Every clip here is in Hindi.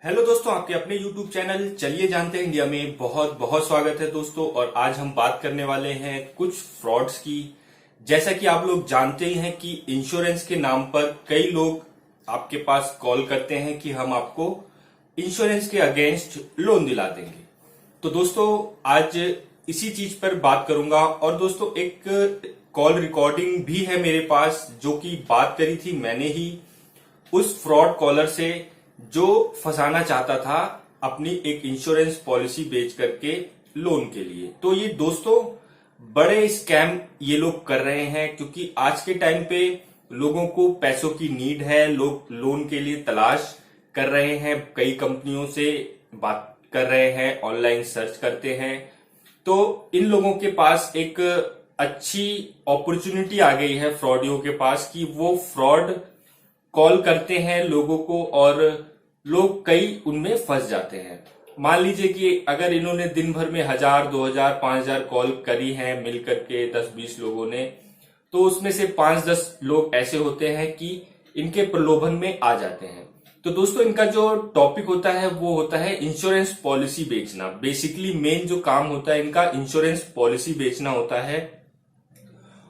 हेलो दोस्तों, आपके अपने YouTube चैनल चलिए जानते हैं इंडिया में बहुत बहुत स्वागत है दोस्तों। और आज हम बात करने वाले हैं कुछ फ्रॉड्स की। जैसा कि आप लोग जानते ही हैं कि इंश्योरेंस के नाम पर कई लोग आपके पास कॉल करते हैं कि हम आपको इंश्योरेंस के अगेंस्ट लोन दिला देंगे। तो दोस्तों आज इसी चीज पर बात करूंगा। और दोस्तों एक कॉल रिकॉर्डिंग भी है मेरे पास जो कि बात करी थी मैंने ही उस फ्रॉड कॉलर से जो फंसाना चाहता था अपनी एक इंश्योरेंस पॉलिसी बेच करके लोन के लिए। तो ये दोस्तों बड़े स्कैम ये लोग कर रहे हैं, क्योंकि आज के टाइम पे लोगों को पैसों की नीड है, लोग लोन के लिए तलाश कर रहे हैं, कई कंपनियों से बात कर रहे हैं, ऑनलाइन सर्च करते हैं। तो इन लोगों के पास एक अच्छी अपॉर्चुनिटी आ गई है फ्रॉडियों के पास कि वो फ्रॉड कॉल करते हैं लोगों को और लोग कई उनमें फंस जाते हैं। मान लीजिए कि अगर इन्होंने दिन भर में 1000, 2000, 5000 कॉल करी है मिलकर के 10-20 लोगों ने, तो उसमें से 5-10 लोग ऐसे होते हैं कि इनके प्रलोभन में आ जाते हैं। तो दोस्तों इनका जो टॉपिक होता है वो होता है इंश्योरेंस पॉलिसी बेचना। बेसिकली मेन जो काम होता है इनका इंश्योरेंस पॉलिसी बेचना होता है।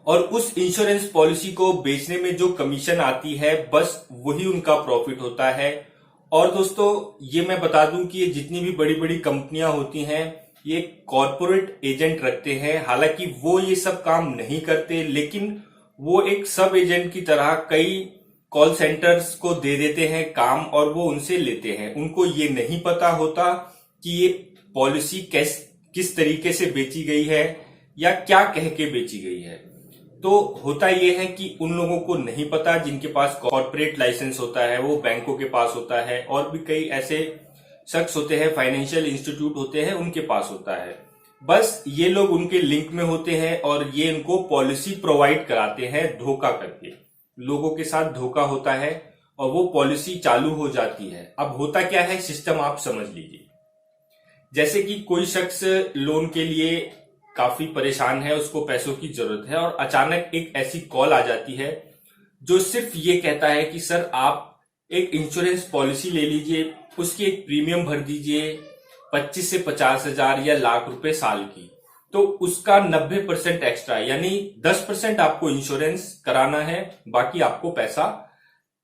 और उस इंश्योरेंस पॉलिसी को बेचने में जो कमीशन आती है बस वही उनका प्रॉफिट होता है। और दोस्तों ये मैं बता दूं कि ये जितनी भी बड़ी बड़ी कंपनियां होती हैं ये कॉर्पोरेट एजेंट रखते हैं। हालांकि वो ये सब काम नहीं करते, लेकिन वो एक सब एजेंट की तरह कई कॉल सेंटर्स को दे देते हैं काम और वो उनसे लेते हैं। उनको ये नहीं पता होता कि ये पॉलिसी किस तरीके से बेची गई है या क्या कह के बेची गई है। तो होता यह है कि उन लोगों को नहीं पता जिनके पास कॉर्पोरेट लाइसेंस होता है, वो बैंकों के पास होता है, और भी कई ऐसे शख्स होते हैं, फाइनेंशियल इंस्टीट्यूट होते हैं, उनके पास होता है। बस ये लोग उनके लिंक में होते हैं और ये इनको पॉलिसी प्रोवाइड कराते हैं धोखा करके। लोगों के साथ धोखा होता है और वो पॉलिसी चालू हो जाती है। अब होता क्या है सिस्टम आप समझ लीजिए। जैसे कि कोई शख्स लोन के लिए काफी परेशान है, उसको पैसों की जरूरत है और अचानक एक ऐसी कॉल आ जाती है जो सिर्फ ये कहता है कि सर आप एक इंश्योरेंस पॉलिसी ले लीजिए, उसकी एक प्रीमियम भर दीजिए 25 से 50 हजार या लाख रुपए साल की। तो उसका 90% एक्स्ट्रा यानी 10% आपको इंश्योरेंस कराना है, बाकी आपको पैसा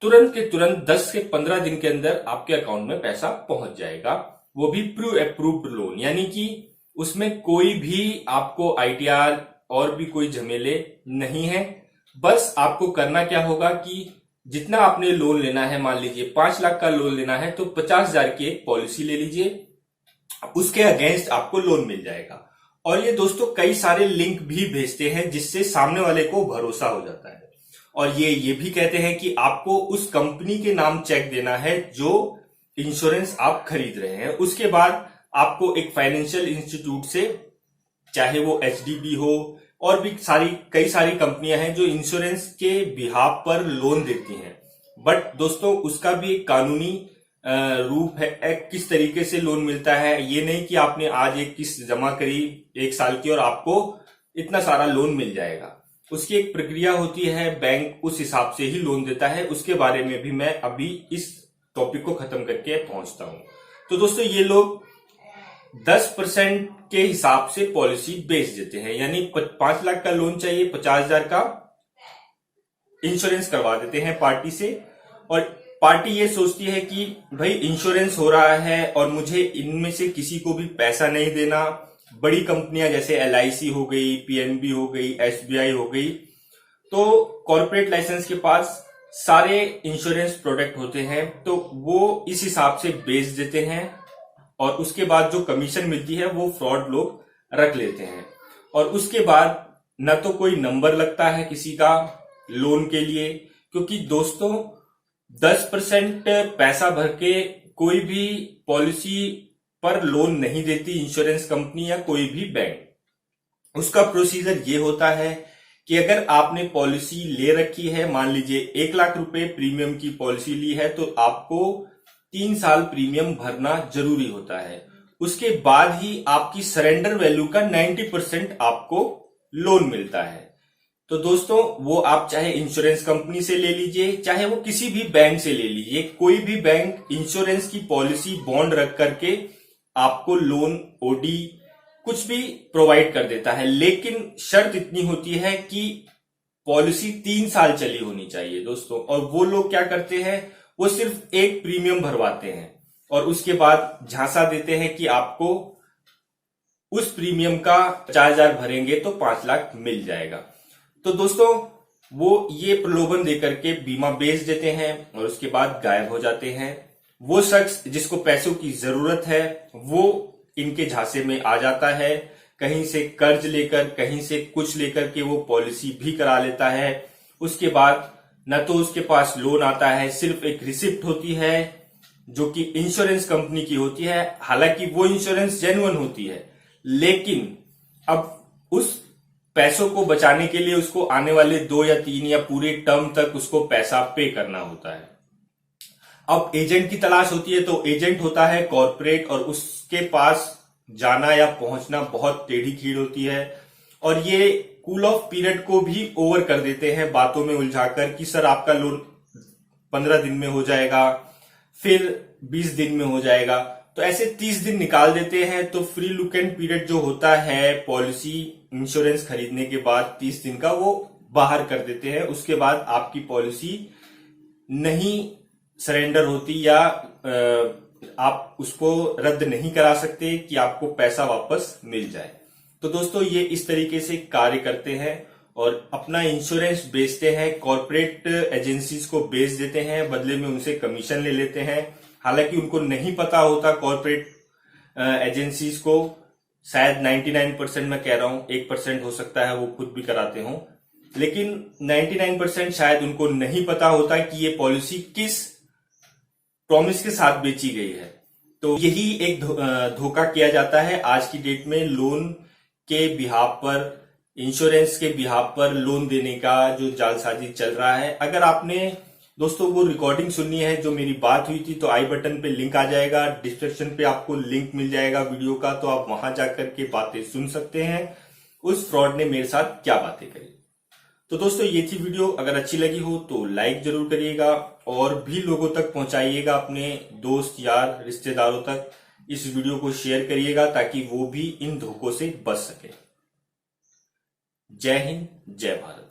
तुरंत के तुरंत 10 से 15 दिन के अंदर आपके अकाउंट में पैसा पहुंच जाएगा। वो भी प्री अप्रूव्ड लोन, यानी कि उसमें कोई भी आपको आईटीआर और भी कोई झमेले नहीं है। बस आपको करना क्या होगा कि जितना आपने लोन लेना है, मान लीजिए 5 लाख का लोन लेना है तो 50,000 की एक पॉलिसी ले लीजिए, उसके अगेंस्ट आपको लोन मिल जाएगा। और ये दोस्तों कई सारे लिंक भी भेजते हैं जिससे सामने वाले को भरोसा हो जाता है। और ये भी कहते हैं कि आपको उस कंपनी के नाम चेक देना है जो इंश्योरेंस आप खरीद रहे हैं। उसके बाद आपको एक फाइनेंशियल इंस्टीट्यूट से, चाहे वो एचडीबी हो और भी कई सारी कंपनियां हैं जो इंश्योरेंस के बिहाफ पर लोन देती हैं। बट दोस्तों उसका भी एक कानूनी रूप है, किस तरीके से लोन मिलता है। ये नहीं कि आपने आज एक किस्त जमा करी 1 साल की और आपको इतना सारा लोन मिल जाएगा। उसकी एक प्रक्रिया होती है, बैंक उस हिसाब से ही लोन देता है। उसके बारे में भी मैं अभी इस टॉपिक को खत्म करके पहुंचता हूं। तो दोस्तों ये लोग 10% के हिसाब से पॉलिसी बेच देते हैं, यानी 5 लाख का लोन चाहिए, 50,000 का इंश्योरेंस करवा देते हैं पार्टी से। और पार्टी ये सोचती है कि भाई इंश्योरेंस हो रहा है और मुझे इनमें से किसी को भी पैसा नहीं देना। बड़ी कंपनियां जैसे एलआईसी हो गई, पीएनबी हो गई, एसबीआई हो गई, तो कॉर्पोरेट लाइसेंस के पास सारे इंश्योरेंस प्रोडक्ट होते हैं, तो वो इस हिसाब से बेच देते हैं और उसके बाद जो कमीशन मिलती है वो फ्रॉड लोग रख लेते हैं। और उसके बाद न तो कोई नंबर लगता है किसी का लोन के लिए, क्योंकि दोस्तों 10% पैसा भर के कोई भी पॉलिसी पर लोन नहीं देती इंश्योरेंस कंपनी या कोई भी बैंक। उसका प्रोसीजर ये होता है कि अगर आपने पॉलिसी ले रखी है, मान लीजिए 1 लाख रुपए प्रीमियम की पॉलिसी ली है, तो आपको 3 साल प्रीमियम भरना जरूरी होता है। उसके बाद ही आपकी सरेंडर वैल्यू का 90% आपको लोन मिलता है। तो दोस्तों वो आप चाहे इंश्योरेंस कंपनी से ले लीजिए, चाहे वो किसी भी बैंक से ले लीजिए, कोई भी बैंक इंश्योरेंस की पॉलिसी बॉन्ड रख करके आपको लोन, ओडी कुछ भी प्रोवाइड कर देता है। लेकिन शर्त इतनी होती है कि पॉलिसी 3 साल चली होनी चाहिए दोस्तों। और वो लोग क्या करते हैं, वो सिर्फ एक प्रीमियम भरवाते हैं और उसके बाद झांसा देते हैं कि आपको उस प्रीमियम का 50,000 भरेंगे तो 5 लाख मिल जाएगा। तो दोस्तों वो ये प्रलोभन देकर के बीमा बेच देते हैं और उसके बाद गायब हो जाते हैं। वो शख्स जिसको पैसों की जरूरत है वो इनके झांसे में आ जाता है, कहीं से कर्ज लेकर, कहीं से कुछ लेकर के वो पॉलिसी भी करा लेता है। उसके बाद न तो उसके पास लोन आता है, सिर्फ एक रिसिप्ट होती है जो कि इंश्योरेंस कंपनी की होती है। हालांकि वो इंश्योरेंस जेन्युइन होती है, लेकिन अब उस पैसों को बचाने के लिए उसको आने वाले 2 या 3 या पूरे टर्म तक उसको पैसा पे करना होता है। अब एजेंट की तलाश होती है, तो एजेंट होता है कॉर्पोरेट और उसके पास जाना या पहुंचना बहुत टेढ़ी खीर होती है। और ये कूल ऑफ पीरियड को भी ओवर कर देते हैं बातों में उलझाकर कि सर आपका लोन 15 दिन में हो जाएगा, फिर 20 दिन में हो जाएगा। तो ऐसे 30 दिन निकाल देते हैं। तो फ्री लुक एंड पीरियड जो होता है पॉलिसी इंश्योरेंस खरीदने के बाद 30 दिन का, वो बाहर कर देते हैं। उसके बाद आपकी पॉलिसी नहीं सरेंडर होती या आप उसको रद्द नहीं करा सकते कि आपको पैसा वापस मिल जाए। तो दोस्तों ये इस तरीके से कार्य करते हैं और अपना इंश्योरेंस बेचते हैं, कॉर्पोरेट एजेंसीज को बेच देते हैं, बदले में उनसे कमीशन ले लेते हैं। हालांकि उनको नहीं पता होता कॉर्पोरेट एजेंसीज को, शायद 99% मैं कह रहा हूं, 1% हो सकता है वो खुद भी कराते हों, लेकिन 99% शायद उनको नहीं पता होता कि ये पॉलिसी किस प्रॉमिस के साथ बेची गई है। तो यही एक धोखा किया जाता है आज की डेट में लोन के बिहाफ पर, इंश्योरेंस के बिहाफ पर लोन देने का जो जालसाजी चल रहा है। अगर आपने दोस्तों वो रिकॉर्डिंग सुननी है जो मेरी बात हुई थी, तो आई बटन पे लिंक आ जाएगा, डिस्क्रिप्शन पे आपको लिंक मिल जाएगा वीडियो का, तो आप वहां जाकर के बातें सुन सकते हैं उस फ्रॉड ने मेरे साथ क्या बातें करी। तो दोस्तों ये थी वीडियो, अगर अच्छी लगी हो तो लाइक जरूर करिएगा और भी लोगों तक पहुंचाइएगा, अपने दोस्त यार रिश्तेदारों तक इस वीडियो को शेयर करिएगा ताकि वो भी इन धोखों से बच सके। जय हिंद, जय भारत।